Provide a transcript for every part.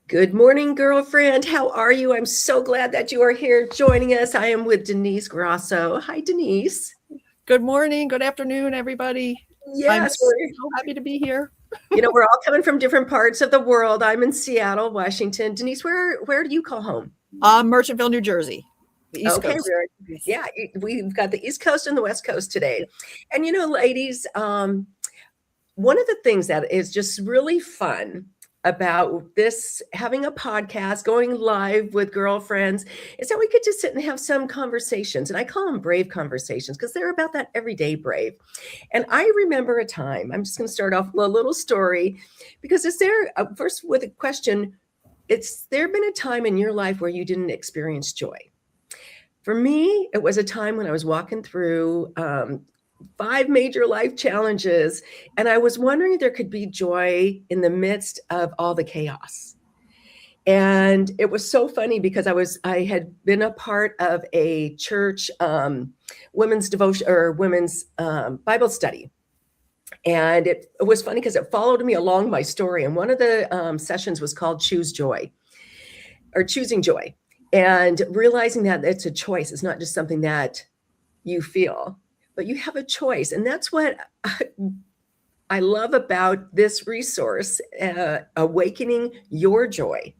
Good morning, girlfriend. How are you? I'm so glad that you are here joining us. I am with Denise Grasso. Hi, Denise. Good morning, good afternoon, everybody. I'm Yes, so happy to be here. we're all coming from different parts of the world. I'm in Seattle, Washington. Denise, where do you call home? Merchantville, New Jersey, the East Okay, Coast. yeah, we've got the East Coast and the West Coast today. And ladies, one of the things that is just really fun about this having a podcast going live with girlfriends is that we get to sit and have some conversations, and I call them brave conversations because they're about that everyday brave. And I remember a time, I'm just going to start off with a little story, because is there first with a question, it's there been a time in your life where you didn't experience joy? For me, it was a time when I was walking through 5 major life challenges, and I was wondering if there could be joy in the midst of all the chaos. And it was so funny because I had been a part of a church women's devotion or women's Bible study. And it was funny because it followed me along my story. And one of the sessions was called Choose Joy, or Choosing Joy. And realizing that it's a choice. It's not just something that you feel, but you have a choice. And that's what I love about this resource, Awakening Your Joy,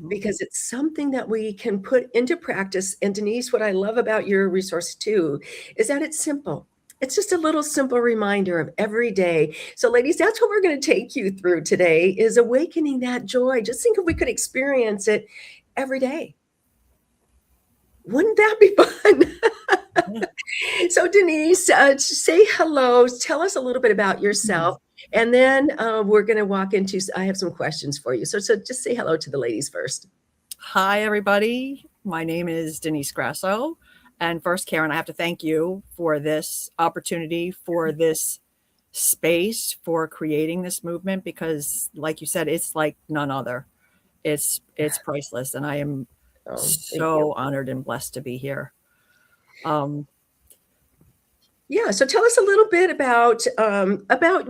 because it's something that we can put into practice. And Denise, what I love about your resource too is that it's simple. It's just a little simple reminder of every day. So ladies, that's what we're going to take you through today, is awakening that joy. Just think if we could experience it every day. Wouldn't that be fun? So Denise, say hello. Tell us a little bit about yourself, and then we're going to walk into. I have some questions for you. So just say hello to the ladies first. Hi, everybody. My name is Denise Grasso. And first, Karen, I have to thank you for this opportunity, for this space, for creating this movement, because like you said, it's like none other. It's priceless. And I am Thank you. so honored and blessed to be here. Um, Yeah. So tell us a little bit about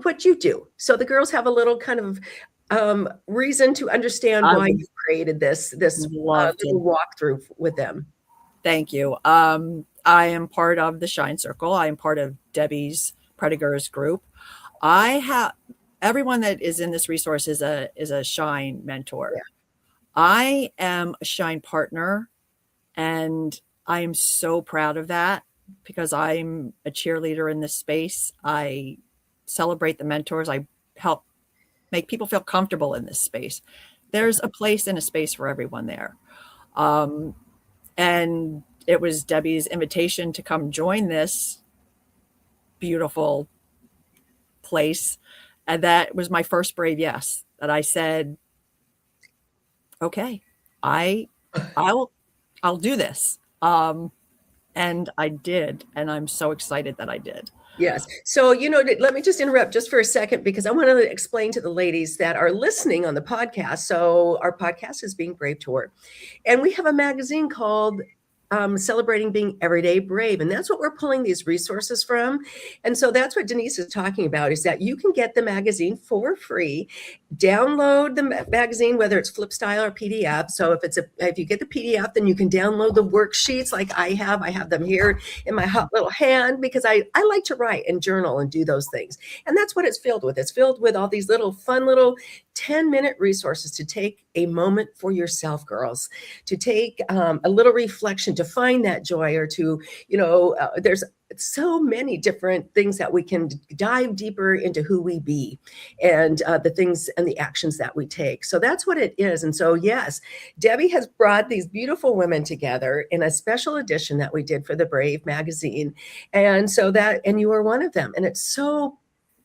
what you do, so the girls have a little kind of reason to understand I why would you created this love to. little walkthrough with them. Thank you. I am part of the Shine Circle. I am part of Debbie's Predators group. I have everyone that is in this resource is a Shine mentor. Yeah. I am a Shine partner, and I am so proud of that because I'm a cheerleader in this space. I celebrate the mentors. I help make people feel comfortable in this space. There's a place and a space for everyone there. Um, and it was Debbie's invitation to come join this beautiful place. And that was my first brave yes, that I said, okay, I'll do this. And I did. And I'm so excited that I did. Yes. So, let me just interrupt just for a second, because I want to explain to the ladies that are listening on the podcast. So, our podcast is Being Brave Tour, and we have a magazine called Celebrating Being Everyday Brave. And that's what we're pulling these resources from. And so that's what Denise is talking about, is that you can get the magazine for free. Download the magazine, whether it's flip style or PDF. So if you get the PDF, then you can download the worksheets like I have. I have them here in my hot little hand, because I like to write and journal and do those things. And that's what it's filled with. It's filled with all these little fun little 10-minute resources to take a moment for yourself, girls, to take a little reflection, to find that joy, or to, there's so many different things that we can dive deeper into who we be, and the things and the actions that we take. So that's what it is. And so, yes, Debbie has brought these beautiful women together in a special edition that we did for the Brave magazine. And you are one of them. And it's so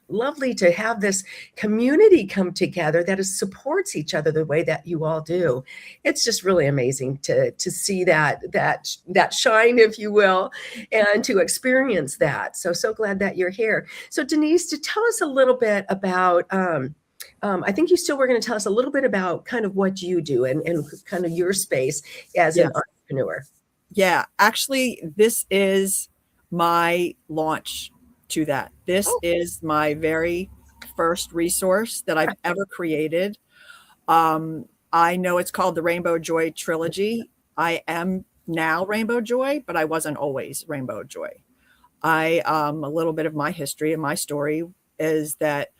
lovely to have this community come together that supports each other the way that you all do. It's just really amazing to see that shine, if you will, and to experience that. So glad that you're here. So Denise, to tell us a little bit about I think you still were going to tell us a little bit about kind of what you do and kind of your space as an entrepreneur. Yeah, actually, this is my launch to that. This is my very first resource that I've ever created. I know it's called the Rainbow Joy Trilogy. I am now Rainbow Joy, but I wasn't always Rainbow Joy. A little bit of my history and my story is that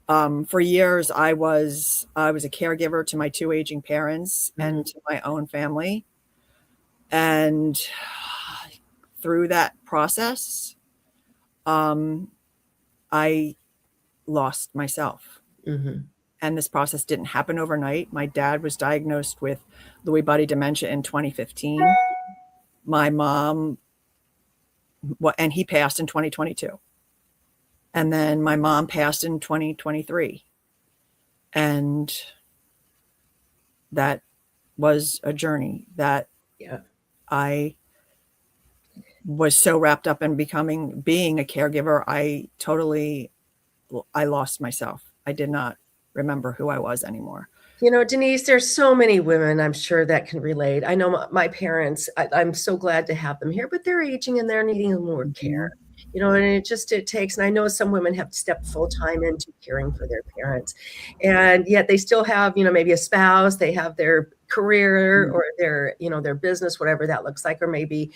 for years I was a caregiver to my two aging parents and to my own family. And through that process, I lost myself. Mm-hmm. And this process didn't happen overnight. My dad was diagnosed with Lewy body dementia in 2015. My mom, and he passed in 2022. And then my mom passed in 2023. And that was a journey that Yeah. I was so wrapped up in being a caregiver. I lost myself. I did not remember who I was anymore. Denise, there's so many women I'm sure that can relate. I know my parents, I'm so glad to have them here, but they're aging and they're needing more care. And it takes, and I know some women have stepped full time into caring for their parents, and yet they still have, maybe a spouse, they have their career or their business, whatever that looks like, or maybe,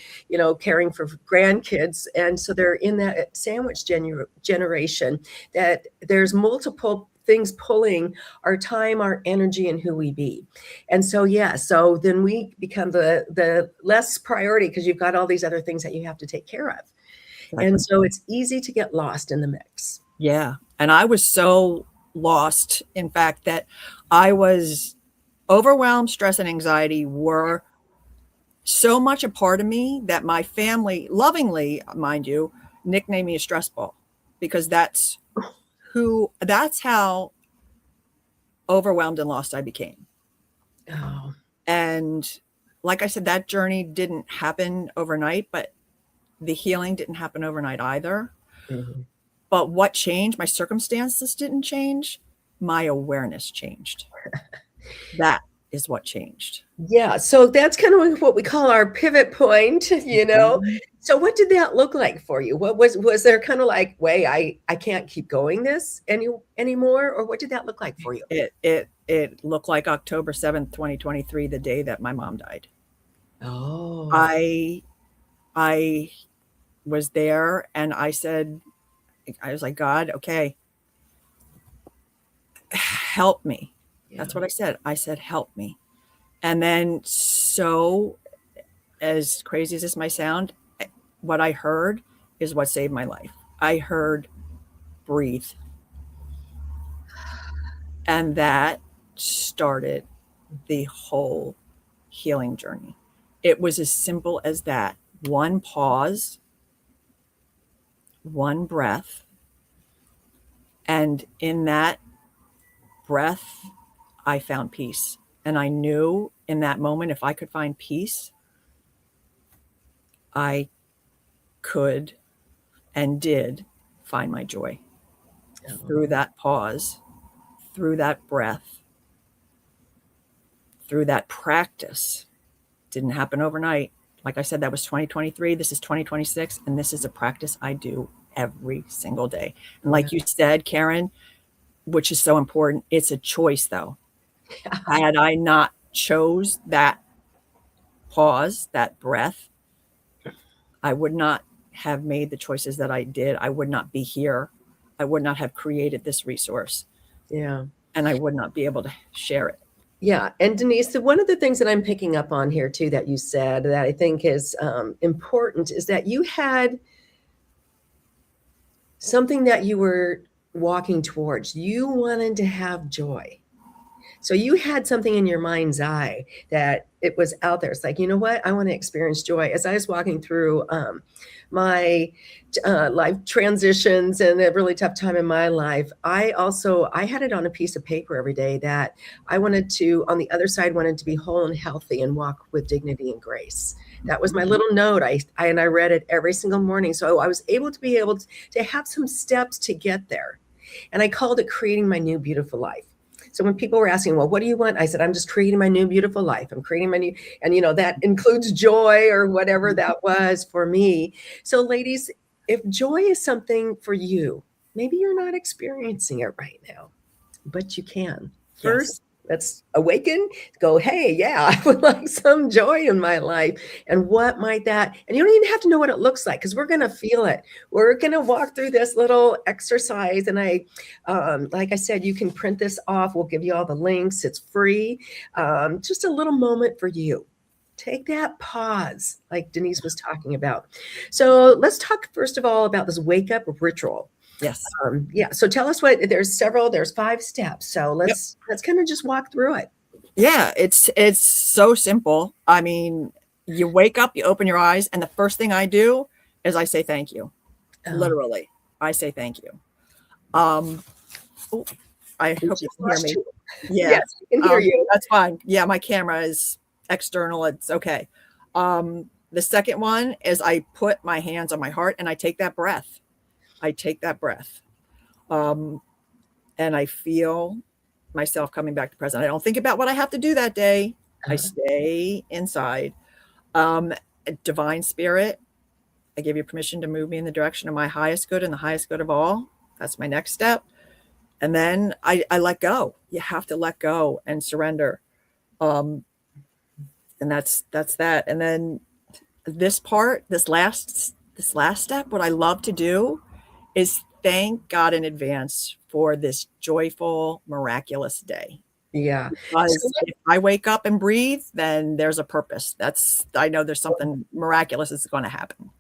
caring for grandkids. And so they're in that sandwich generation that there's multiple things pulling our time, our energy, and who we be. And so, so then we become the less priority because you've got all these other things that you have to take care of. And so it's easy to get lost in the mix. Yeah. And I was so lost, in fact, that I was overwhelmed. Stress and anxiety were so much a part of me that my family, lovingly, mind you, nicknamed me a stress ball, because that's how overwhelmed and lost I became. Oh. And like I said, that journey didn't happen overnight, but the healing didn't happen overnight either. Mm-hmm. But what changed? My circumstances didn't change. My awareness changed. That is what changed. Yeah. So that's kind of what we call our pivot point, So what did that look like for you? What was there kind of like, wait, I can't keep going this anymore? Or what did that look like for you? It looked like October 7th, 2023, the day that my mom died. Oh. I was there and I was like, God, okay, help me. Yeah. That's what I said. I said, help me. And then, so as crazy as this might sound, what I heard is what saved my life. I heard breathe. And that started the whole healing journey. It was as simple as that. One pause, one breath. And in that breath, I found peace. And I knew in that moment, if I could find peace, I could and did find my joy. Through that pause, through that breath, through that practice. Didn't happen overnight. Like I said, that was 2023. This is 2026. And this is a practice I do every single day. And like you said, Karen, which is so important, it's a choice though. Had I not chose that pause, that breath, I would not have made the choices that I did. I would not be here. I would not have created this resource. Yeah. And I would not be able to share it. Yeah. And Denise, one of the things that I'm picking up on here too, that you said that I think is important is that you had something that you were walking towards. You wanted to have joy. So you had something in your mind's eye that it was out there. It's like, you know what? I want to experience joy. As I was walking through my life transitions and a really tough time in my life, I had it on a piece of paper every day that I wanted to, on the other side, wanted to be whole and healthy and walk with dignity and grace. That was my little note. I read it every single morning. So I was able to have some steps to get there. And I called it creating my new beautiful life. So when people were asking, well, what do you want? I said, I'm just creating my new beautiful life. I'm creating my new, and that includes joy or whatever that was for me. So ladies, if joy is something for you, maybe you're not experiencing it right now, but you can. First, Let's awaken, go, hey, yeah, I would like some joy in my life. And what might that, and you don't even have to know what it looks like because we're going to feel it. We're going to walk through this little exercise. And like I said, you can print this off. We'll give you all the links. It's free. Just a little moment for you. Take that pause, like Denise was talking about. So let's talk first of all about this wake up ritual. Yes. Yeah. So tell us there's 5 steps. So let's kind of just walk through it. Yeah. It's so simple. I mean, you wake up, you open your eyes, and the first thing I do is I say thank you. Literally, I say thank you. I hope you can hear me. Yeah. Yes, I can hear you. That's fine. Yeah, my camera is external. It's okay. The second one is I put my hands on my heart and I take that breath. And I feel myself coming back to present. I don't think about what I have to do that day. I stay inside. Divine spirit, I give you permission to move me in the direction of my highest good and the highest good of all. That's my next step. And then I let go. You have to let go and surrender. And that's that. And then this last step, what I love to do is thank God in advance for this joyful, miraculous day. Yeah. Because if I wake up and breathe, then there's a purpose. I know there's something miraculous that's going to happen.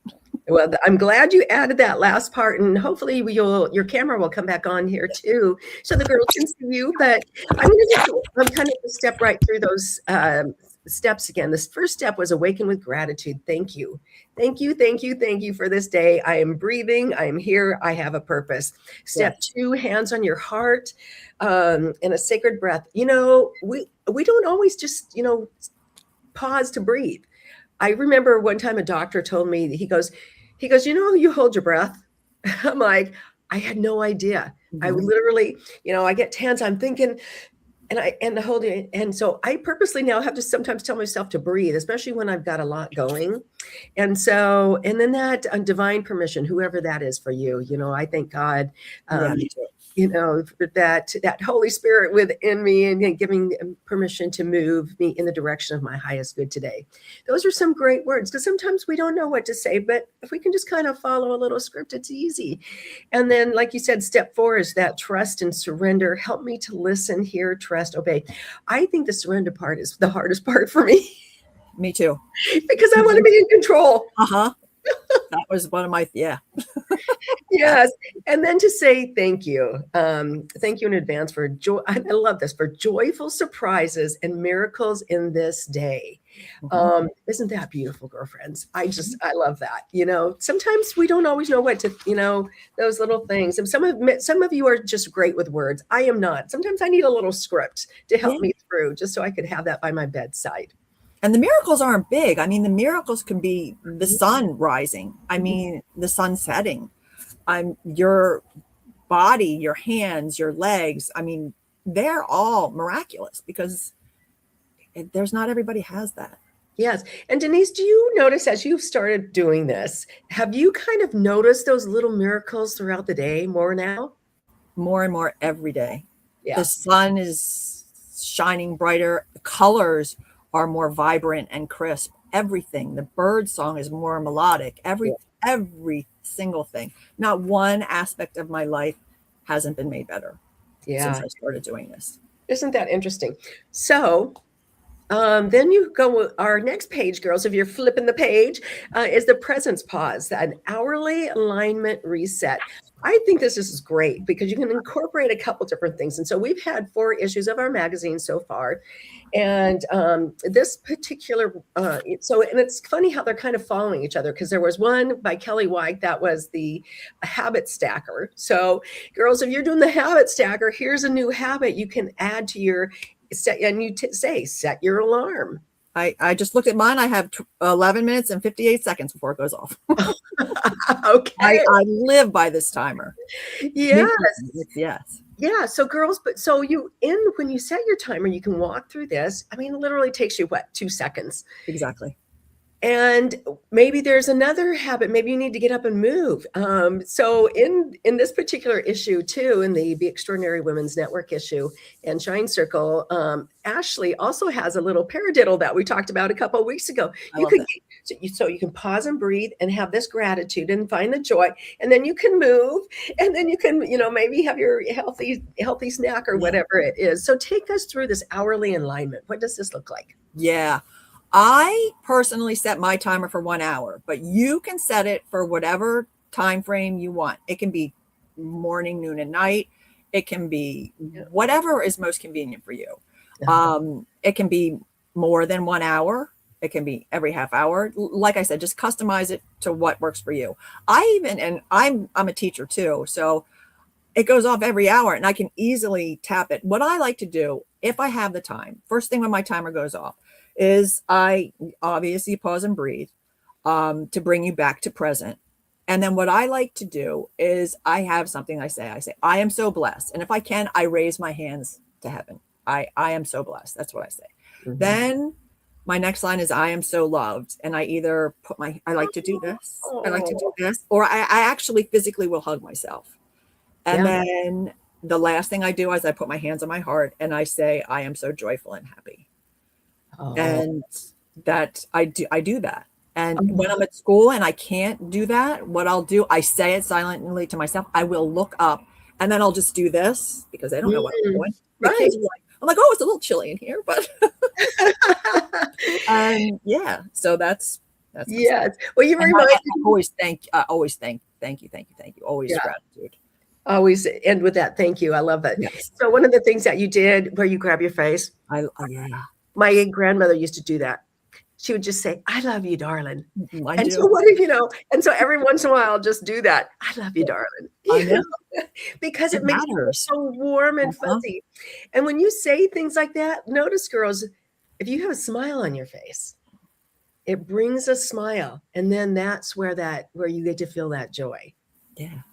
Well, I'm glad you added that last part, and hopefully your camera will come back on here too, so the girls can see you. But I'm kind of step right through those steps again. This first step was awaken with gratitude. Thank you. Thank you, thank you, thank you for this day. I am breathing. I am here. I have a purpose. Step 2, hands on your heart, and a sacred breath. We don't always just, pause to breathe. I remember one time a doctor told me, he goes, you hold your breath. I'm like, I had no idea. I would literally, I get tense. I'm thinking, and holding, and so I purposely now have to sometimes tell myself to breathe, especially when I've got a lot going. And then that divine permission, whoever that is for you, I thank God, for that Holy Spirit within me and giving permission to move me in the direction of my highest good today. Those are some great words, because sometimes we don't know what to say, but if we can just kind of follow a little script, it's easy. And then, like you said, step 4 is that trust and surrender. Help me to listen, hear, trust, obey. I think the surrender part is the hardest part for me. Me too. Because I want to be in control. That was one of my, Yes. And then to say thank you. Thank you in advance for joy. I love this, for joyful surprises and miracles in this day. Isn't that beautiful, girlfriends? I love that. Sometimes we don't always know what to, those little things. And some of you are just great with words. I am not. Sometimes I need a little script to help me through, just so I could have that by my bedside. And the miracles aren't big. I mean, the miracles can be the sun rising. I mean, the sun setting. Your body, your hands, your legs. I mean, they're all miraculous, because there's not everybody has that. Yes. And Denise, do you notice, as you've started doing this, have you kind of noticed those little miracles throughout the day more now? More and more every day. Yeah. The sun is shining brighter. The colors are more vibrant and crisp. Everything. The bird song is more melodic. Every single thing. Not one aspect of my life hasn't been made better since I started doing this. Isn't that interesting? So then you go, our next page, girls, if you're flipping the page, is the presence pause, an hourly alignment reset. I think this is great because you can incorporate a couple different things. And so we've had 4 issues of our magazine so far. And this particular, and it's funny how they're kind of following each other, because there was one by Kelly White that was the habit stacker. So girls, if you're doing the habit stacker, here's a new habit you can add to your set, and you set your alarm. I just looked at mine. I have 11 minutes and 58 seconds before it goes off. Okay. I live by this timer. Yes. Yes. Yeah. So girls, when you set your timer, you can walk through this. I mean, it literally takes you 2 seconds. Exactly. And maybe there's another habit. Maybe you need to get up and move. So in this particular issue too, in the Be Extraordinary Women's Network issue and Shine Circle, Ashley also has a little paradiddle that we talked about a couple of weeks ago. I love that. So you can pause and breathe and have this gratitude and find the joy, and then you can move, and then you can, maybe have your healthy snack or whatever it is. So take us through this hourly alignment. What does this look like? Yeah. I personally set my timer for 1 hour, but you can set it for whatever time frame you want. It can be morning, noon, and night. It can be whatever is most convenient for you. It can be more than 1 hour. It can be every half hour. Like I said, just customize it to what works for you. And I'm a teacher too, so it goes off every hour and I can easily tap it. What I like to do, if I have the time, first thing when my timer goes off, is I obviously pause and breathe to bring you back to present. And then what I like to do is I have something I say, I am so blessed. And if I can, I raise my hands to heaven. I am so blessed. That's what I say. Mm-hmm. Then my next line is, I am so loved. And I either I like to do this, or I actually physically will hug myself. And then the last thing I do is I put my hands on my heart and I say, I am so joyful and happy. And that I do that. And when I'm at school and I can't do that, what I'll do, I say it silently to myself. I will look up and then I'll just do this because I don't know what I'm doing. Right. I'm like, oh, it's a little chilly in here, but so that's yes. Well, you remind me. Always thank you. Always gratitude. Always end with that. Thank you. I love that. Yes. So one of the things that you did where you grab your face. My grandmother used to do that. She would just say, I love you, darling. So what if, and so every once in a while I'll just do that. I love you, darling. I know. Because it makes you so warm and fuzzy. And when you say things like that, notice, girls, if you have a smile on your face, it brings a smile. And then that's where you get to feel that joy. Yeah.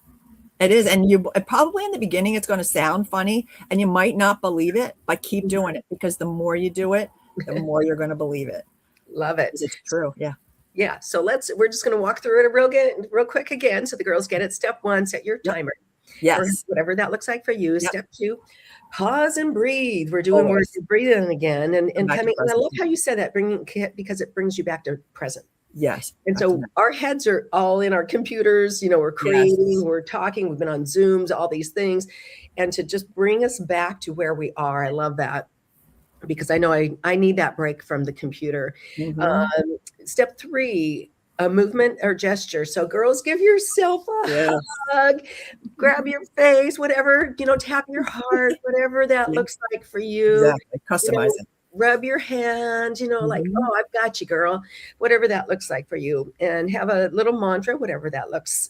It is. And you probably in the beginning, it's going to sound funny and you might not believe it, but keep doing it because the more you do it, the more you're going to believe it. Love it. It's true. Yeah. Yeah. So we're just going to walk through it real quick again. So the girls get it. Step 1, set your timer. Yes. Whatever that looks like for you. Step 2, pause and breathe. We're doing more breathing again and coming. And I love how you said that, because it brings you back to present. Yes. And so our heads are all in our computers, we're creating, we're talking, we've been on Zooms, all these things. And to just bring us back to where we are. I love that because I know I need that break from the computer. Mm-hmm. Step 3, a movement or gesture. So girls, give yourself a hug, grab your face, whatever, tap your heart, whatever that looks like for you. Exactly. Customize it. Rub your hand, like, oh, I've got you, girl, whatever that looks like for you. And have a little mantra, whatever that looks,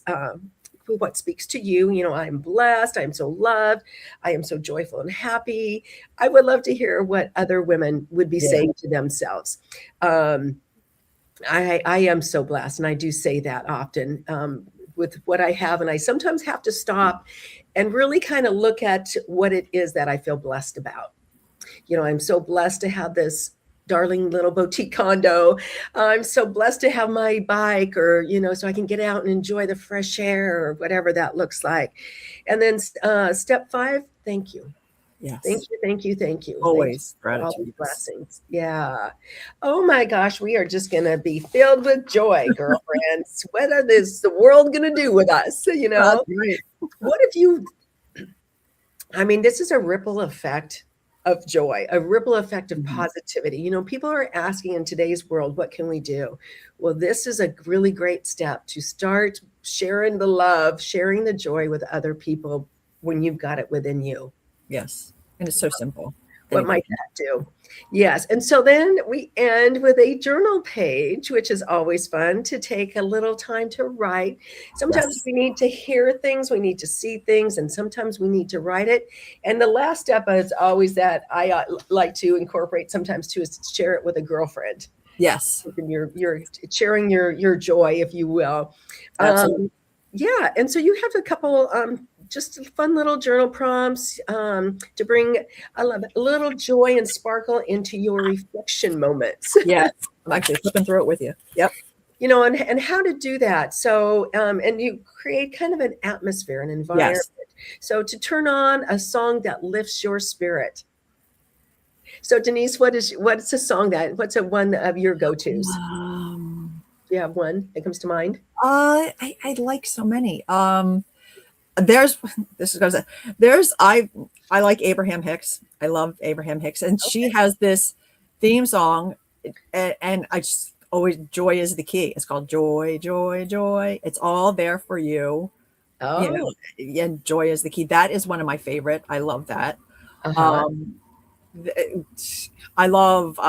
what speaks to you. I'm blessed. I'm so loved. I am so joyful and happy. I would love to hear what other women would be saying to themselves. I am so blessed. And I do say that often with what I have. And I sometimes have to stop and really kind of look at what it is that I feel blessed about. I'm so blessed to have this darling little boutique condo. I'm so blessed to have my bike or, so I can get out and enjoy the fresh air or whatever that looks like. And then step 5, thank you. Yes. Thank you. Always gratitude. All the blessings. Yeah. Oh my gosh, we are just going to be filled with joy, girlfriends. What is the world going to do with us? Right. What if this is a ripple effect of joy, a ripple effect of positivity. People are asking in today's world, what can we do? Well, this is a really great step to start sharing the love, sharing the joy with other people when you've got it within you. Yes. And it's so simple. What might that do? Yes. And so then we end with a journal page, which is always fun to take a little time to write. Sometimes we need to hear things, we need to see things, and sometimes we need to write it. And the last step is always that I like to incorporate sometimes too, is to share it with a girlfriend. Yes. And you're sharing your joy, if you will. Absolutely. And so you have a couple just fun little journal prompts to bring a little joy and sparkle into your reflection moments. Yes. I'm actually flipping through it with you. Yep. And how to do that. So, and you create kind of an atmosphere, an environment. Yes. So to turn on a song that lifts your spirit. So Denise, what's a song what's a one of your go-tos? Do you have one that comes to mind? I like so many. There's this goes there's I like Abraham Hicks. I love Abraham Hicks, and she has this theme song, and I just always joy is the key. It's called Joy, Joy, Joy. It's all there for you. You Oh, know, and joy is the key. That is one of my favorite. I love that. uh-huh. Um, I love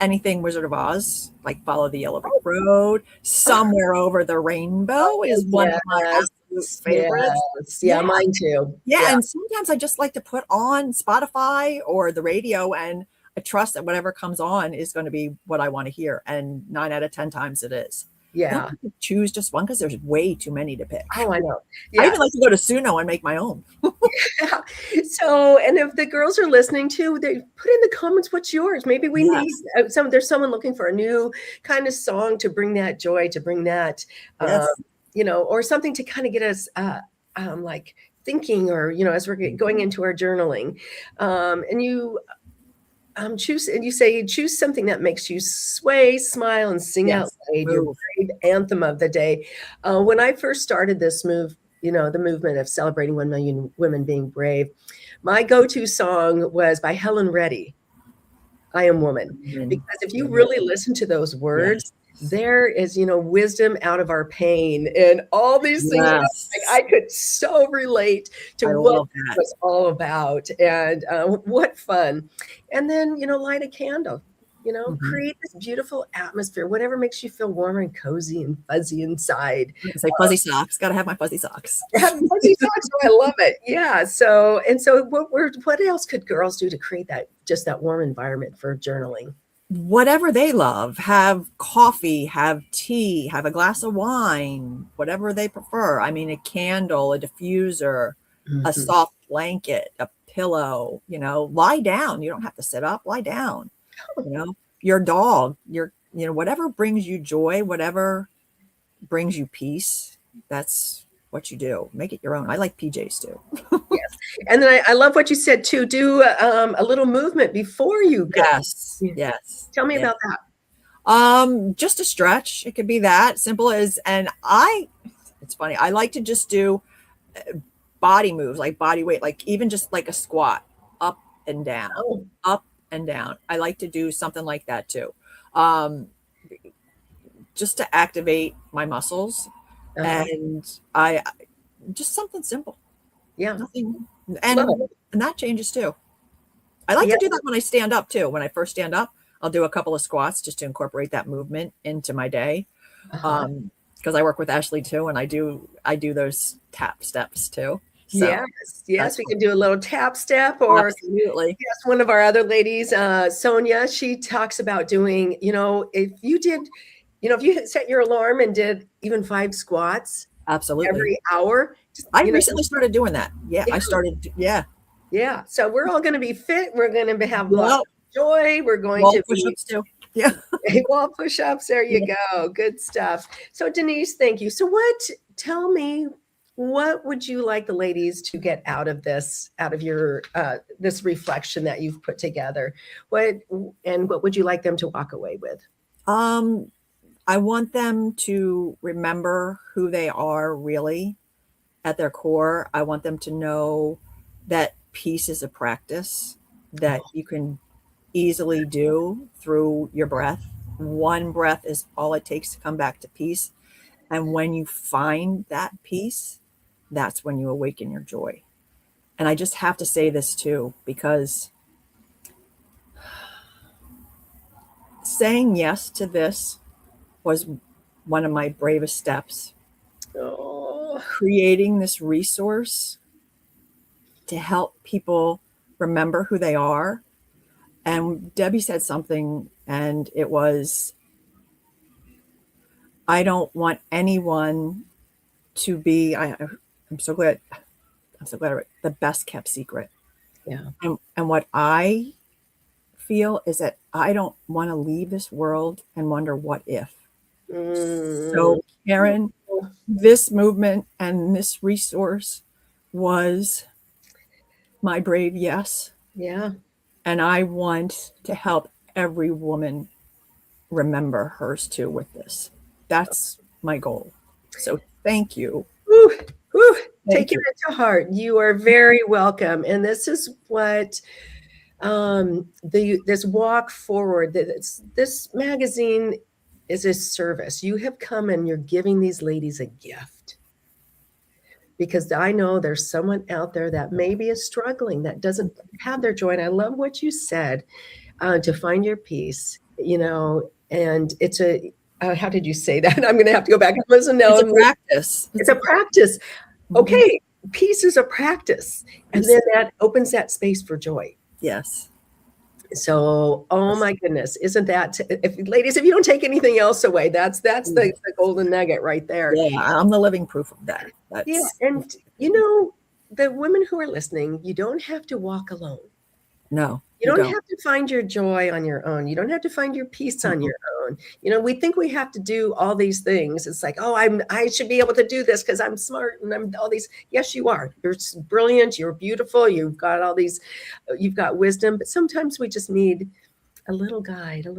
anything Wizard of Oz, like Follow the Yellow Brick Road. Somewhere Over the Rainbow is Oh, one of my absolute yes, favorites. yes. Yeah, Yeah. mine too. Yeah. Yeah. And sometimes I just like to put on Spotify or the radio, and I trust that whatever comes on is going to be what I want to hear. And 9 out of 10 times it is. I don't Yeah. like to choose just one because there's way too many to pick. Oh, I know. I Yeah. even like to go to Suno and make my own. Yeah. So, and if the girls are listening too, they put in the comments what's yours. Maybe we need Yes. there's someone looking for a new kind of song to bring that joy, to bring that, um, Yes. or something to kind of get us like thinking, or as we're going into our journaling. And you choose, and you say choose something that makes you sway, smile, and sing out Yes. loud your Move. brave anthem of the day. When I first started this the movement of celebrating 1 million women being brave, my go-to song was by Helen Reddy, I Am Woman. Because if you really listen to those words, Yes. there is, wisdom out of our pain and all these things. Like, Yes. I could so relate to I what love it that. was all about, and what fun. And then, light a candle, Mhm. create this beautiful atmosphere, whatever makes you feel warm and cozy and fuzzy inside. Say fuzzy socks. Got to have my fuzzy socks. Have fuzzy socks. Oh, I love it. Yeah. So what else could girls do to create that warm environment for journaling? Whatever they love. Have coffee, have tea, have a glass of wine, whatever they prefer. I mean, a candle, a diffuser, a Mhm. soft blanket, a pillow, lie down. You don't have to sit up, lie down. Your dog, whatever brings you joy, whatever brings you peace, that's what you do. Make it your own. I like PJs too. Yes. And then I love what you said too. Do a little movement before you go. Yes. Yeah. Yes. Tell me Yeah. about that. Just a stretch. It could be that simple as, and it's funny. I like to just do body moves, like body weight, like even just like a squat, up and down, Oh, up and down. I like to do something like that too. Um, just to activate my muscles, uh-huh. and I just something simple, Yeah. nothing, Love and it. that changes too. I like Yeah. to do that when I stand up too. When I first stand up, I'll do a couple of squats just to incorporate that movement into my day. Uh-huh. Because I work with Ashley too, and I do those tap steps too. So Yes. Yes. that's We cool. can do a little tap step, or Absolutely. yes, one of our other ladies, Sonia, she talks about doing, if you set your alarm and did even 5 squats Absolutely. every hour, just, I recently started doing that. Yeah, yeah, I started. Yeah. yeah. So we're all going to be fit. We're going to have lots Yep. of joy. We're going Wall to be push-ups too. Yeah. wall push-ups. There you go. Good stuff. So Denise, thank you. So tell me, what would you like the ladies to get out of this, out of your, this reflection that you've put together? What would you like them to walk away with? Um, I want them to remember who they are really at their core. I want them to know that peace is a practice that Oh, you can easily do through your breath. One breath is all it takes to come back to peace. And when you find that peace, that's when you awaken your joy. And I just have to say this too, because saying yes to this was one of my bravest steps. oh, Creating this resource to help people remember who they are. And Debbie said something, and it was, I don't want anyone to be, I'm so glad, the best kept secret. yeah. And what I feel is that I don't want to leave this world and wonder what if. Mm. So, Karen, this movement and this resource was my brave yes. Yeah. And I want to help every woman remember hers too with this. That's my goal. So thank you. Whew, whew, Thank taking you. it to heart. You are very welcome. And this is what this walk forward, this magazine is a service. You have come and you're giving these ladies a gift. Because I know there's someone out there that maybe is struggling, that doesn't have their joy. And I love what you said, to find your peace, and it's a, how did you say that? I'm going to have to go back and listen now. It's a practice. It's a practice. Okay. Peace is a practice. And Yes. then that opens that space for joy. Yes. So, oh my goodness, isn't that, ladies, if you don't take anything else away, that's the golden nugget right there. Yeah, I'm the living proof of that. Yeah. And the women who are listening, you don't have to walk alone. No. You don't have to find your joy on your own. You don't have to find your peace on your own. We think we have to do all these things. It's like, oh, I should be able to do this because I'm smart and I'm all these. Yes, you are. You're brilliant. You're beautiful. You've got all these, you've got wisdom. But sometimes we just need a little guide, a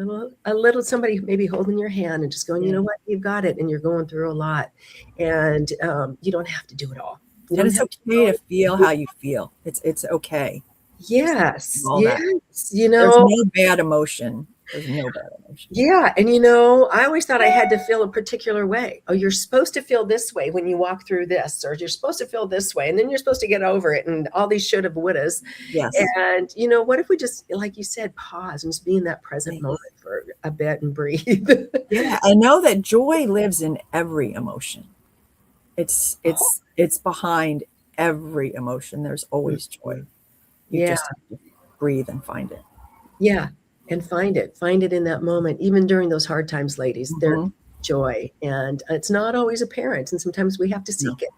little somebody maybe holding your hand and just going, you know what, you've got it. And you're going through a lot. And you don't have to do it all. And it's okay to feel how you feel. It's okay. Yes. Yes. There's no bad emotion. There's no bad emotion. Yeah. And I always thought I had to feel a particular way. Oh, you're supposed to feel this way when you walk through this, or you're supposed to feel this way. And then you're supposed to get over it. And all these should have, would has. Yes. And what if we just, like you said, pause and just be in that present moment for a bit and breathe. Yeah. I know that joy lives in every emotion. It's behind every emotion. There's always joy. You just have to breathe and find it. Yeah. And find it in that moment, even during those hard times, ladies, there's joy, and it's not always apparent. And sometimes we have to seek it.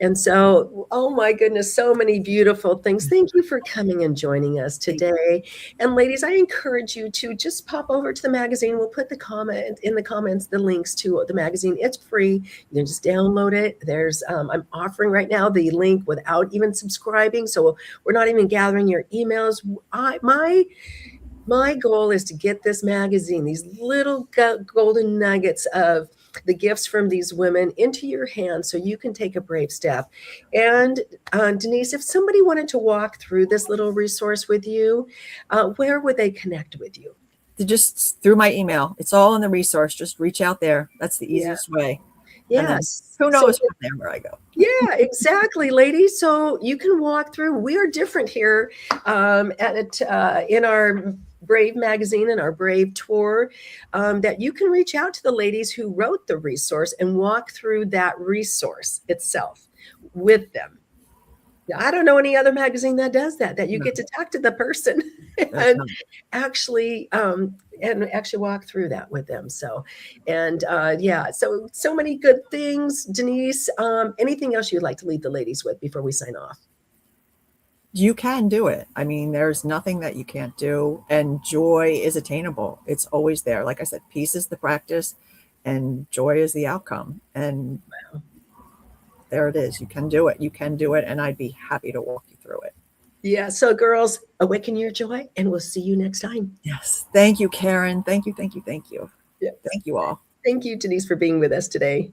And so, oh my goodness, so many beautiful things. Thank you for coming and joining us today. And ladies, I encourage you to just pop over to the magazine. We'll put in the comments, the links to the magazine. It's free. You can just download it. There's, I'm offering right now the link without even subscribing. So we're not even gathering your emails. My goal is to get this magazine, these little golden nuggets of the gifts from these women, into your hands so you can take a brave step. And Denise, if somebody wanted to walk through this little resource with you, where would they connect with you? Just through my email. It's all in the resource. Just reach out there. That's the easiest way. Yes. Who knows from there where I go. Yeah, exactly, ladies. So you can walk through. We are different here in our Brave magazine and our Brave tour, that you can reach out to the ladies who wrote the resource and walk through that resource itself with them. I don't know any other magazine that does that you get to talk to the person and actually walk through that with them. So, and so many good things. Denise, anything else you'd like to leave the ladies with before we sign off? You can do it. I mean, there's nothing that you can't do, and joy is attainable. It's always there. Like I said, peace is the practice and joy is the outcome. And there it is. You can do it. You can do it. And I'd be happy to walk you through it. Yeah. So girls, awaken your joy, and we'll see you next time. Yes. Thank you, Karen. Thank you. Thank you. Thank you. Yes. Thank you all. Thank you, Denise, for being with us today.